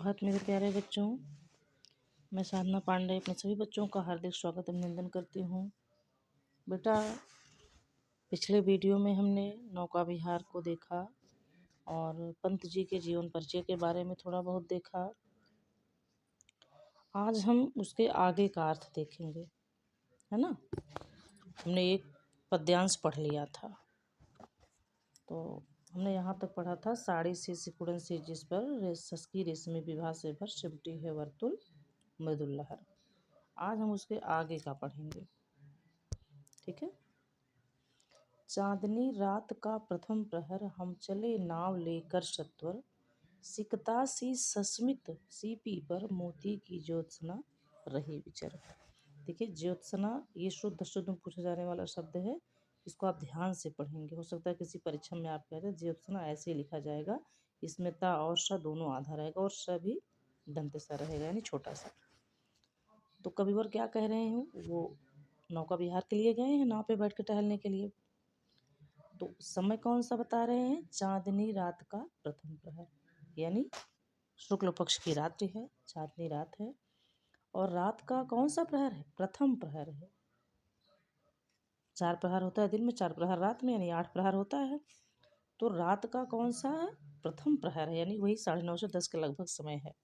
सुप्रभात मेरे प्यारे बच्चों। मैं साधना पांडे अपने सभी बच्चों का हार्दिक स्वागत अभिनंदन करती हूँ। बेटा, पिछले वीडियो में हमने नौका विहार को देखा और पंत जी के जीवन परिचय के बारे में थोड़ा बहुत देखा। आज हम उसके आगे का अर्थ देखेंगे, है ना। हमने एक पद्यांश पढ़ लिया था, तो हमने यहाँ तक पढ़ा था। साड़ी से सिकुड़न से जिस पर सस्की रेशमी विभा से भर सिमटी है वर्तुल मृदुल लहर। आज हम उसके आगे का पढ़ेंगे, ठीक है। चांदनी रात का प्रथम प्रहर, हम चले नाव लेकर सत्वर, सिकता सी सस्मित सीपी पर मोती की ज्योत्सना रही विचर। देखिए, ज्योत्सना ये शुद्ध शुद्ध में पूछा जाने वाला शब्द है। इसको आप ध्यान से पढ़ेंगे। हो सकता है किसी परीक्षा में आप कह रहे ज्योत्सना ऐसे ही लिखा जाएगा, इसमें ता और श दोनों आधा रहेगा और स भी दंत सा रहेगा, यानी छोटा सा। तो कविवर क्या कह रहे हैं, वो नौका विहार के लिए गए हैं, नाव पे बैठ के टहलने के लिए। तो समय कौन सा बता रहे हैं? चांदनी रात का प्रथम प्रहर, यानी शुक्ल पक्ष की रात्रि है, चांदनी रात है। और रात का कौन सा प्रहर है? प्रथम प्रहर है। 4 प्रहर होता है दिन में, 4 प्रहर रात में, यानी 8 प्रहर होता है। तो रात का कौन सा है? प्रथम प्रहर है, यानी वही 9:30 से 10 के लगभग समय है,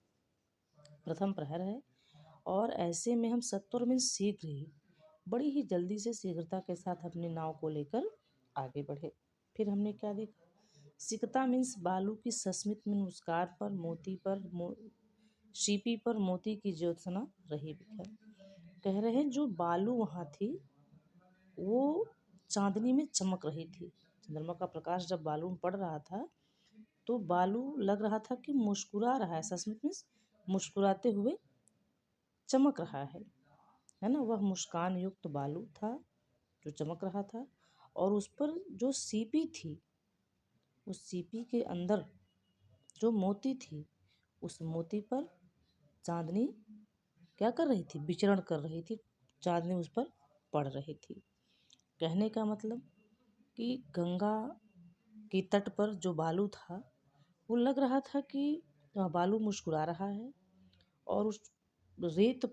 प्रथम प्रहर है। और ऐसे में हम सत्वर में शीघ्र ही, बड़ी ही जल्दी से शीघ्रता के साथ अपनी नाव को लेकर आगे बढ़े। फिर हमने क्या देखा? सिकता मीन्स बालू की सस्मित में मुस्कार पर मोती पर शीपी पर मोती की ज्योत्सना रही बिखर। कह रहे हैं जो बालू वहाँ थी वो चांदनी में चमक रही थी। चंद्रमा का प्रकाश जब बालू में पड़ रहा था तो बालू लग रहा था कि मुस्कुरा रहा है। सस्मित मीन्स मुस्कुराते हुए चमक रहा है ना। वह मुस्कान युक्त बालू था जो चमक रहा था, और उस पर जो सीपी थी, उस सीपी के अंदर जो मोती थी, उस मोती पर चांदनी क्या कर रही थी? विचरण कर रही थी। चांदनी उस पर पड़ रही थी। कहने का मतलब कि गंगा की तट पर जो बालू था वो लग रहा था कि बालू मुस्कुरा रहा है, और उस रेत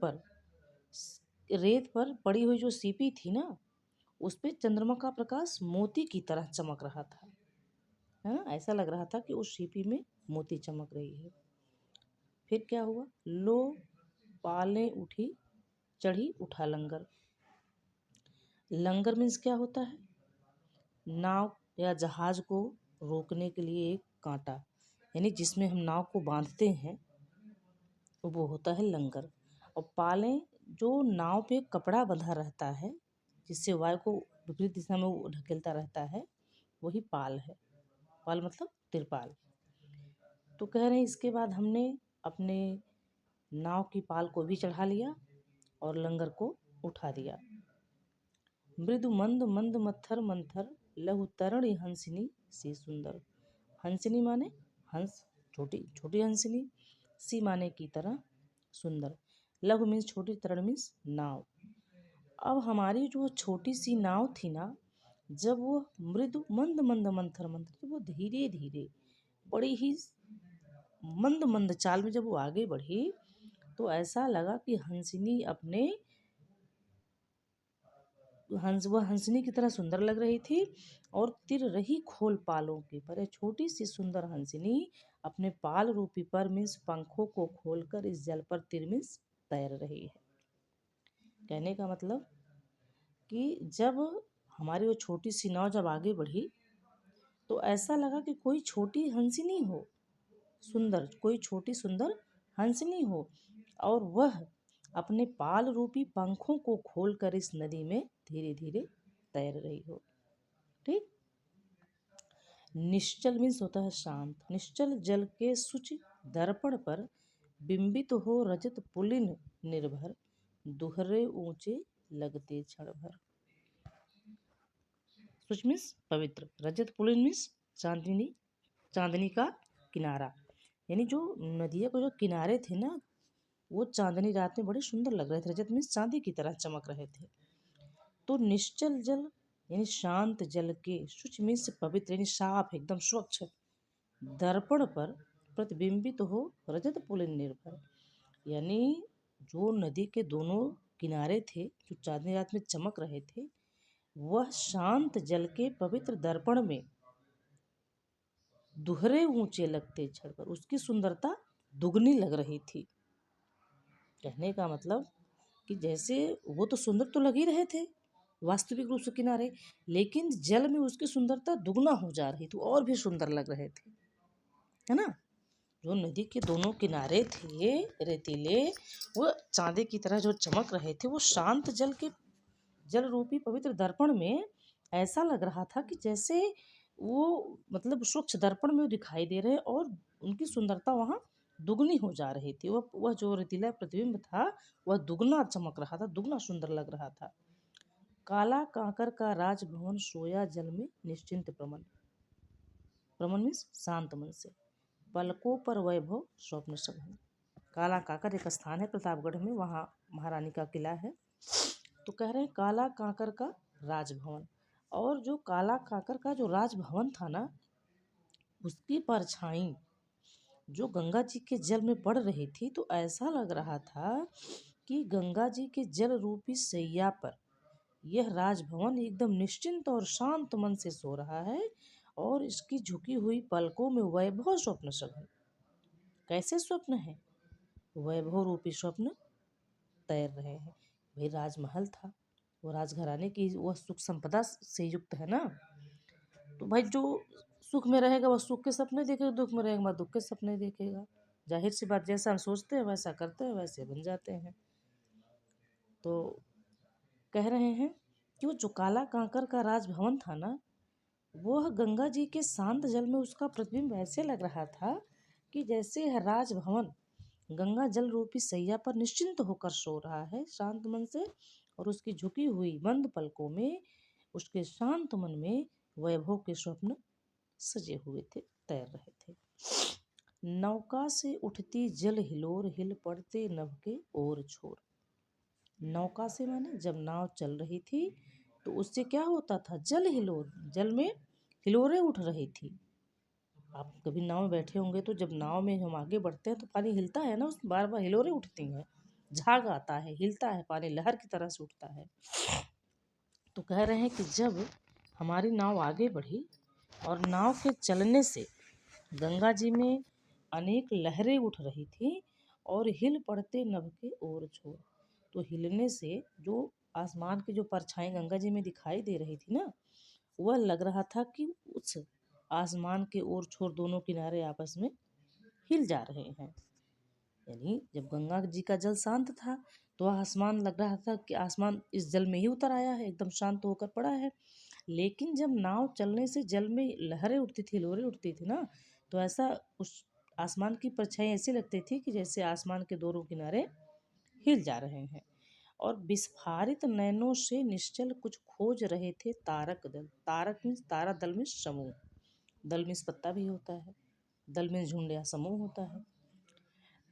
पर पड़ी हुई जो सीपी थी ना, उस पे चंद्रमा का प्रकाश मोती की तरह चमक रहा था, है ना। ऐसा लग रहा था कि उस सीपी में मोती चमक रही है। फिर क्या हुआ? लो पाले उठी चढ़ी उठा लंगर। लंगर मीन्स क्या होता है? नाव या जहाज को रोकने के लिए एक कांटा, यानी जिसमें हम नाव को बांधते हैं वो होता है लंगर। और पाले जो नाव पे कपड़ा बंधा रहता है जिससे वायु को विपरीत दिशा में वो ढकेलता रहता है, वही पाल है। पाल मतलब तिरपाल। तो कह रहे हैं इसके बाद हमने अपने नाव की पाल को भी चढ़ा लिया और लंगर को उठा दिया। मृदु मंद मंद मत्थर मंथर, लहु तरण हंसिनी सी सुंदर। हंसिनी माने हंस, छोटी छोटी हंसिनी, सी माने की तरह, सुंदर। लघु मीन्स छोटी, तरण मीन्स नाव। अब हमारी जो छोटी सी नाव थी ना, जब वो मृदु मंद मंद मंथर मंथर, जब वो धीरे धीरे बड़ी ही मंद मंद चाल में जब वो आगे बढ़ी तो ऐसा लगा कि हंसिनी अपने वह हंसनी की तरह सुंदर लग रही थी, और तिर रही खोल पालों की पर। छोटी सी सुंदर हंसनी अपने पाल रूपी पर मीन्स पंखों को खोलकर इस जल पर तिर मीन्स तैर रही है। कहने का मतलब कि जब हमारी वो छोटी सी नाव जब आगे बढ़ी तो ऐसा लगा कि कोई छोटी हंसनी हो, सुंदर, कोई छोटी सुंदर हंसनी हो, और वह अपने पाल रूपी पंखों को खोलकर इस नदी में धीरे धीरे तैर रही हो। ठीक। निश्चल मीन्स होता है शांत। निश्चल जल के सुच दर्पण पर बिंबित हो रजत पुलिन निर्भर, दुहरे ऊंचे लगते क्षण भर। सुच मीन्स पवित्र, रजत पुलिन मीन्स चांदनी, चांदनी का किनारा, यानी जो नदिया को जो किनारे थे ना वो चांदनी रात में बड़े सुंदर लग रहे थे। रजत मीन्स चांदी की तरह चमक रहे थे। तो निश्चल जल यानी शांत जल के, शुच मीन्स पवित्र यानी साफ एकदम स्वच्छ, दर्पण पर प्रतिबिंबित हो रजत पुलिन निर्भर, यानी जो नदी के दोनों किनारे थे जो चांदनी रात में चमक रहे थे, वह शांत जल के पवित्र दर्पण में दुहरे ऊंचे लगते छड़कर उसकी सुंदरता दुगनी लग रही थी। कहने का मतलब कि जैसे वो तो सुंदर तो लग ही रहे थे वास्तविक रूप से किनारे, लेकिन जल में उसकी सुंदरता दुगना हो जा रही थी और भी सुंदर लग रहे थे, है ना। जो नदी के दोनों किनारे थे रेतीले, वो चांदी की तरह जो चमक रहे थे, वो शांत जल रूपी पवित्र दर्पण में ऐसा लग रहा था कि जैसे वो मतलब स्वच्छ दर्पण में दिखाई दे रहे और उनकी सुंदरता वहाँ दुगनी हो जा रही थी। वह जो रेतीला प्रतिबिंब था वह दुगना चमक रहा था, दुगना सुंदर लग रहा था। काला कांकर का राजभवन सोया जल में निश्चिंत प्रमन, प्रमन मीन्स शांत मन से, पलकों पर वैभव स्वप्न समूह। काला काकर एक स्थान है प्रतापगढ़ में, वहाँ महारानी का किला है। तो कह रहे हैं काला काकर का राजभवन, और जो काला काकर का जो राजभवन था ना, उसकी परछाई जो गंगा जी के जल में पड़ रही थी, तो ऐसा लग रहा था कि गंगा जी के जल रूपी सैया पर यह राजभवन एकदम निश्चिंत और शांत मन से सो रहा है, और इसकी झुकी हुई पलकों में वैभव स्वप्न सघन। कैसे स्वप्न है? वैभव रूपी स्वप्न तैर रहे हैं। भाई राजमहल था, वो राजघराने की वह सुख संपदा से युक्त है ना, तो भाई जो सुख में रहेगा वह सुख के सपने देखेगा, दुख में रहेगा वह दुख के सपने देखेगा। जाहिर सी बात, जैसा हम सोचते हैं वैसा करते हैं, वैसे बन जाते हैं। तो कह रहे हैं कि वो जो काला कांकर का राजभवन था ना, वह गंगा जी के शांत जल में उसका प्रतिबिंब ऐसे लग रहा था कि जैसे यह राजभवन गंगा जल रूपी सैया पर निश्चिंत होकर सो रहा है शांत मन से, और उसकी झुकी हुई बंद पलकों में उसके शांत मन में वैभव के स्वप्न सजे हुए थे, तैर रहे थे। नौका से उठती जल हिलोर, हिल पड़ते नभ के ओर छोर। नौका से माने जब नाव चल रही थी तो उससे क्या होता था, जल हिलोर, जल में हिलोरें उठ रही थी। आप कभी नाव में बैठे होंगे तो जब नाव में हम आगे बढ़ते हैं तो पानी हिलता है ना, उसमें बार बार हिलोरें उठती हैं, झाग आता है, हिलता है, पानी लहर की तरह से उठता है। तो कह रहे हैं कि जब हमारी नाव आगे बढ़ी और नाव के चलने से गंगा जी में अनेक लहरें उठ रही थी और हिल पड़ते नभ के ओर छोर, तो हिलने से जो आसमान की जो परछाई गंगा जी में दिखाई दे रही थी ना, वह लग रहा था कि उस आसमान के ओर छोर दोनों किनारे आपस में हिल जा रहे हैं। यानी जब गंगा जी का जल शांत था तो आसमान लग रहा था कि आसमान इस जल में ही उतर आया है, एकदम शांत होकर पड़ा है। लेकिन जब नाव चलने से जल में लहरें उठती थी, लोरें उठती थी ना, तो ऐसा उस आसमान की परछाई ऐसी लगती थी कि जैसे आसमान के दोनों किनारे हिल जा रहे हैं। और विस्फारित नैनों से निश्चल कुछ खोज रहे थे तारक दल। तारक मीन्स तारा, दल मीन्स समूह, दल मीन्स पत्ता भी होता है, दल मीन्स झुंड या समूह होता है।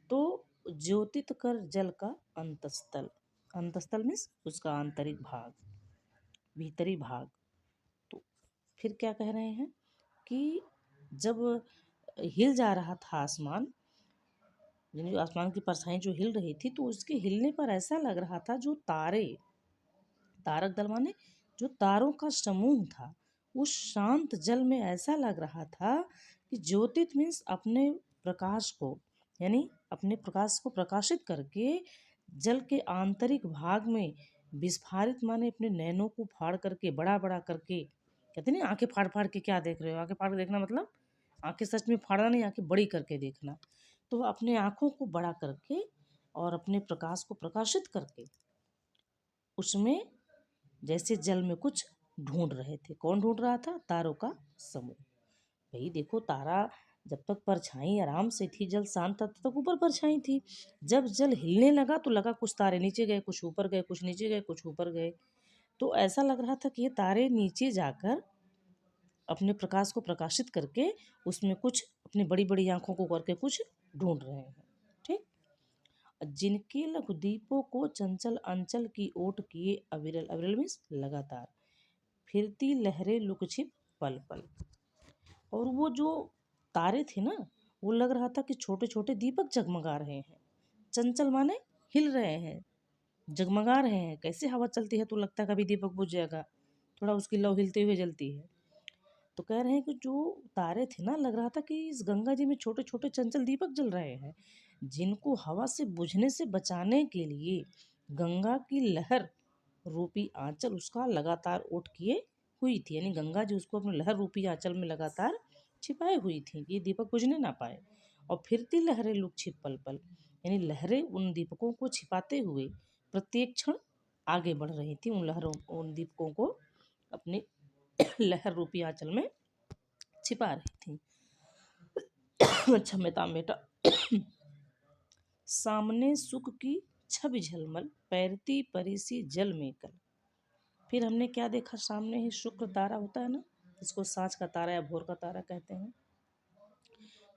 तो ज्योतित कर जल का अंतस्थल, अंतस्थल मीन्स उसका आंतरिक भाग, भीतरी भाग। तो फिर क्या कह रहे हैं कि जब हिल जा रहा था आसमान, यानी आसमान की परछाई जो हिल रही थी, तो उसके हिलने पर ऐसा लग रहा था जो तारे, तारक दल माने जो तारों का समूह था, उस शांत जल में ऐसा लग रहा था कि ज्योतित मीन्स अपने प्रकाश को, यानी अपने प्रकाश को प्रकाशित करके जल के आंतरिक भाग में विस्फारित माने अपने नैनों को फाड़ करके, बड़ा बड़ा करके, कहते नहीं आंखें फाड़ फाड़ के क्या देख रहे हो, आंखें फाड़ के देखना मतलब आंखें सच में फाड़ना नहीं, आंखें बड़ी करके देखना। तो अपने आँखों को बड़ा करके और अपने प्रकाश को प्रकाशित करके उसमें जैसे जल में कुछ ढूंढ रहे थे। कौन ढूंढ रहा था? तारों का समूह। भाई देखो, तारा जब तक परछाई आराम से थी, जल शांत था, तब तक ऊपर परछाई थी। जब जल हिलने लगा तो लगा कुछ तारे नीचे गए, कुछ ऊपर गए, कुछ नीचे गए, कुछ ऊपर गए। तो ऐसा लग रहा था कि ये तारे नीचे जाकर अपने प्रकाश को प्रकाशित करके उसमें कुछ अपनी बड़ी बड़ी आंखों को करके कुछ ढूंढ रहे हैं। ठीक। जिनके लघुदीपों को चंचल अंचल की ओट किए अविरल, अविरल मीन्स लगातार, फिरती लहरें लुक छिप पल पल। और वो जो तारे थे ना, वो लग रहा था कि छोटे छोटे दीपक जगमगा रहे हैं। चंचल माने हिल रहे हैं, जगमगा रहे हैं। कैसे हवा चलती है तो लगता है कभी दीपक बुझ जाएगा, थोड़ा उसकी लौ हिलते हुए जलती है। तो कह रहे हैं कि जो तारे थे ना, लग रहा था कि इस गंगा जी में छोटे छोटे चंचल दीपक जल रहे हैं, जिनको हवा से बुझने से बचाने के लिए गंगा की लहर रूपी आंचल उसका लगातार ओट किए हुई थी। यानी गंगा जी उसको अपने लहर रूपी आंचल में लगातार छिपाई हुई थी कि ये दीपक बुझने ना पाए। और फिरती लहरें लुक छिप पल पल, यानी लहरें उन दीपकों को छिपाते हुए प्रत्येक क्षण आगे बढ़ रही थी, उन लहरों उन दीपकों को अपने लहर रूपी आंचल में छिपा रही थी। क्षम्यता बेटा। सामने सुख की छवि झलमल, पैरती परिसी जल में कल। फिर हमने क्या देखा, सामने ही शुक्र तारा होता है ना, इसको सांझ का तारा या भोर का तारा कहते हैं।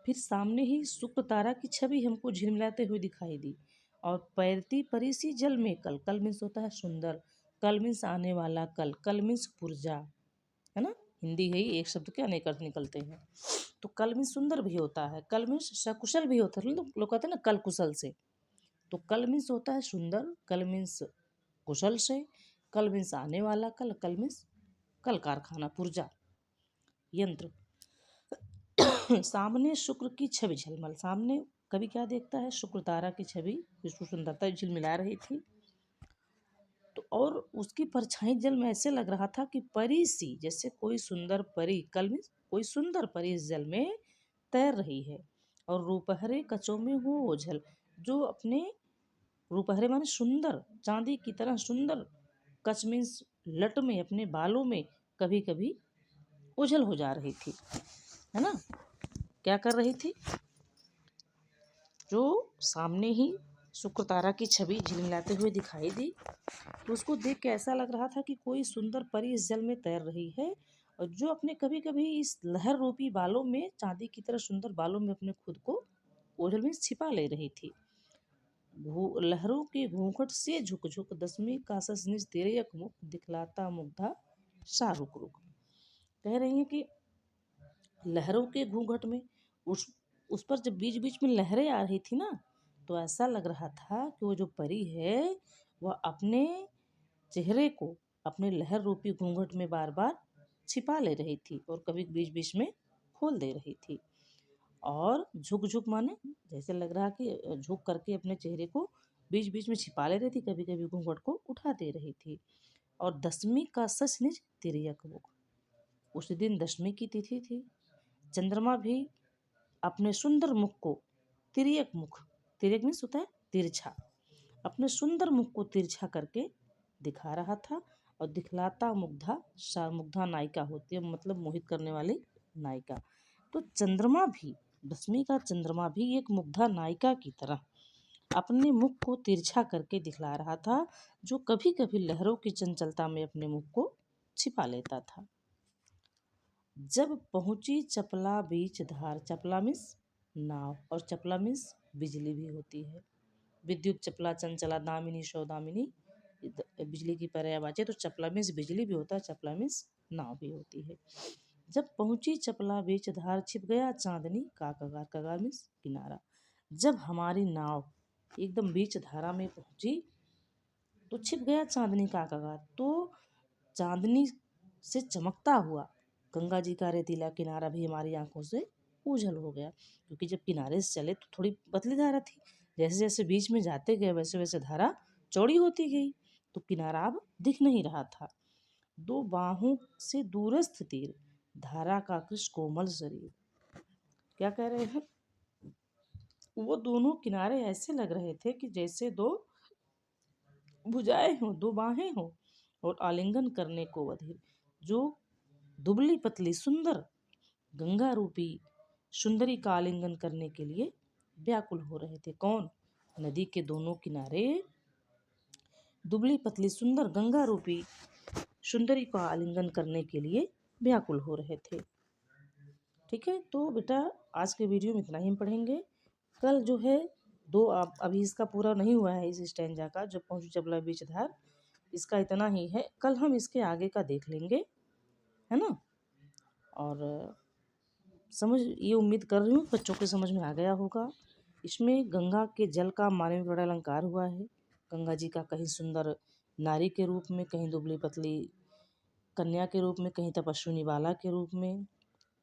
फिर सामने ही शुक्र तारा की छवि हमको झिलमिलाते हुए दिखाई दी। और पैरती परिसी जल में कल, कल मीन्स होता है सुंदर, कल मीन्स आने वाला, कल कल मीन्स पुर्जा, है ना। हिंदी है ही, एक शब्द के अनेक अर्थ निकलते हैं। तो कल मीन्स सुंदर भी होता है, कल मीन्स सकुशल भी होता है। लोग कहते हैं ना कल कुशल से, तो कल मीन्स होता है सुंदर, कल मीन्स कुशल से, कल मीन्स आने वाला, कल कल मीन्स कल कारखाना, पुर्जा, यंत्र। सामने शुक्र की छवि झलमल, सामने कवि क्या देखता है, शुक्र तारा की छवि जिसको सुंदरता झिलमिला रही थी। तो और उसकी परछाई जल में ऐसे लग रहा था कि परी सी, जैसे कोई सुंदर परी, कल में कोई सुंदर परी इस जल में तैर रही है। और रूपहरे कचों में वो ओझल, जो अपने रूपहरे माने सुंदर, चांदी की तरह सुंदर कच मीन्स लट में, अपने बालों में कभी कभी ओझल हो जा रही थी, है ना। क्या कर रही थी, जो सामने ही शुक्र तारा की छवि झिलमिलाते हुए दिखाई दी, तो उसको देख के ऐसा लग रहा था कि कोई सुंदर परी इस जल में तैर रही है, और जो अपने कभी कभी इस लहर रूपी बालों में, चांदी की तरह सुंदर बालों में अपने खुद को ओझल में छिपा ले रही थी। लहरों के घूंघट से झुक झुक, दसवीं का सस निज तेरे अक मुख, दिखलाता मुग्धा शाहरुख रुख। कह रही है कि लहरों के घूंघट में उस पर जब बीच बीच में लहरें आ रही थी ना, तो ऐसा लग रहा था कि वो जो परी है वह अपने चेहरे को अपने लहर रूपी घूंघट में बार बार छिपा ले रही थी, और कभी बीच बीच में खोल दे रही थी। और झुक झुक माने जैसे लग रहा कि झुक करके अपने चेहरे को बीच बीच में छिपा ले रही थी, कभी कभी घूंघट को उठा दे रही थी। और दसवीं का सच निज तिर्यक मुख, उस दिन दशमी की तिथि थी। चंद्रमा भी अपने सुंदर मुख को, तिर्यक मुख, तिर्यक मीन्स होता है तिरछा, अपने सुंदर मुख को तिरछा करके दिखा रहा था। और दिखलाता मुग्धा, मुग्धा नायिका होती है, मतलब मोहित करने वाली नायिका। तो चंद्रमा भी, दसवीं का चंद्रमा भी एक मुग्धा नायिका की तरह अपने मुख को तिरछा करके दिखला रहा था, जो कभी कभी लहरों की चंचलता में अपने मुख को छिपा लेता था। जब पहुंची चपला बीच धार, चपला मीन्स नाव, और चपला मीन्स बिजली भी होती है। विद्युत चपला चंचला दामिनी सौदामिनी, बिजली की पर्यायवाची, तो चपला मीन्स बिजली भी होता है, चपला मीन्स नाव भी होती है। जब पहुंची चपला बीच धार, छिप गया चांदनी का कगार, कगार मीन्स किनारा। जब हमारी नाव एकदम बीच धारा में पहुंची तो छिप गया चांदनी का कगार, तो चांदनी से चमकता हुआ गंगा जी का रेतीला किनारा भी हमारी आंखों से ओझल हो गया। क्योंकि जब किनारे से चले तो थोड़ी पतली धारा थी, जैसे जैसे बीच में जाते गए वैसे वैसे धारा चौड़ी होती गई, तो किनारा अब दिख नहीं रहा था। दो बाहों से दूरस्थ तीर, धारा का कृष्ण कोमल शरीर। क्या कह रहे हैं, वो दोनों किनारे ऐसे लग रहे थे कि जैसे दो भुजाएं हों, दो बाहें हों, और आलिंगन करने को अधीर, जो दुबली पतली सुंदर गंगा रूपी सुंदरी का आलिंगन करने के लिए व्याकुल हो रहे थे। कौन, नदी के दोनों किनारे दुबली पतली सुंदर गंगा रूपी सुंदरी का आलिंगन करने के लिए व्याकुल हो रहे थे। ठीक है, तो बेटा आज के वीडियो में इतना ही हम पढ़ेंगे। कल जो है दो, अभी इसका पूरा नहीं हुआ है इस स्टैंजा का, जो पहुंची चपला बीच धार, इसका इतना ही है। कल हम इसके आगे का देख लेंगे, है ना। और समझ ये उम्मीद कर रही हूँ बच्चों के समझ में आ गया होगा। इसमें गंगा के जल का मानविक बड़ा अलंकार हुआ है। गंगा जी का कहीं सुंदर नारी के रूप में, कहीं दुबली पतली कन्या के रूप में, कहीं तपस्विनी बाला के रूप में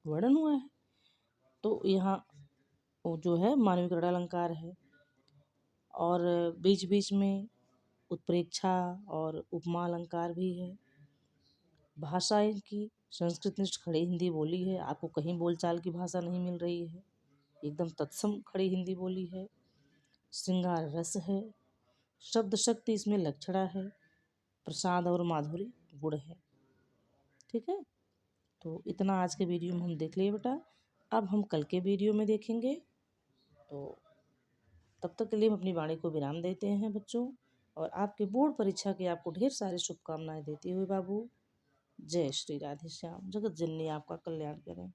वर्णन हुआ है। तो यहाँ वो जो है मानविक बड़ा अलंकार है। और बीच बीच में उत्प्रेक्षा और उपमा अलंकार भी है। भाषा इनकी संस्कृतनिष्ठ खड़ी हिंदी बोली है। आपको कहीं बोलचाल की भाषा नहीं मिल रही है, एकदम तत्सम खड़ी हिंदी बोली है। श्रृंगार रस है, शब्द शक्ति इसमें लक्षणा है, प्रसाद और माधुरी गुण है। ठीक है, तो इतना आज के वीडियो में हम देख लिए बेटा। अब हम कल के वीडियो में देखेंगे। तो तब तक के लिए हम अपनी वाणी को विराम देते हैं बच्चों, और आपके बोर्ड परीक्षा की आपको ढेर सारी शुभकामनाएं देते हुए बाबू, जय श्री राधे श्याम। जगत जननी आपका कल्याण करें।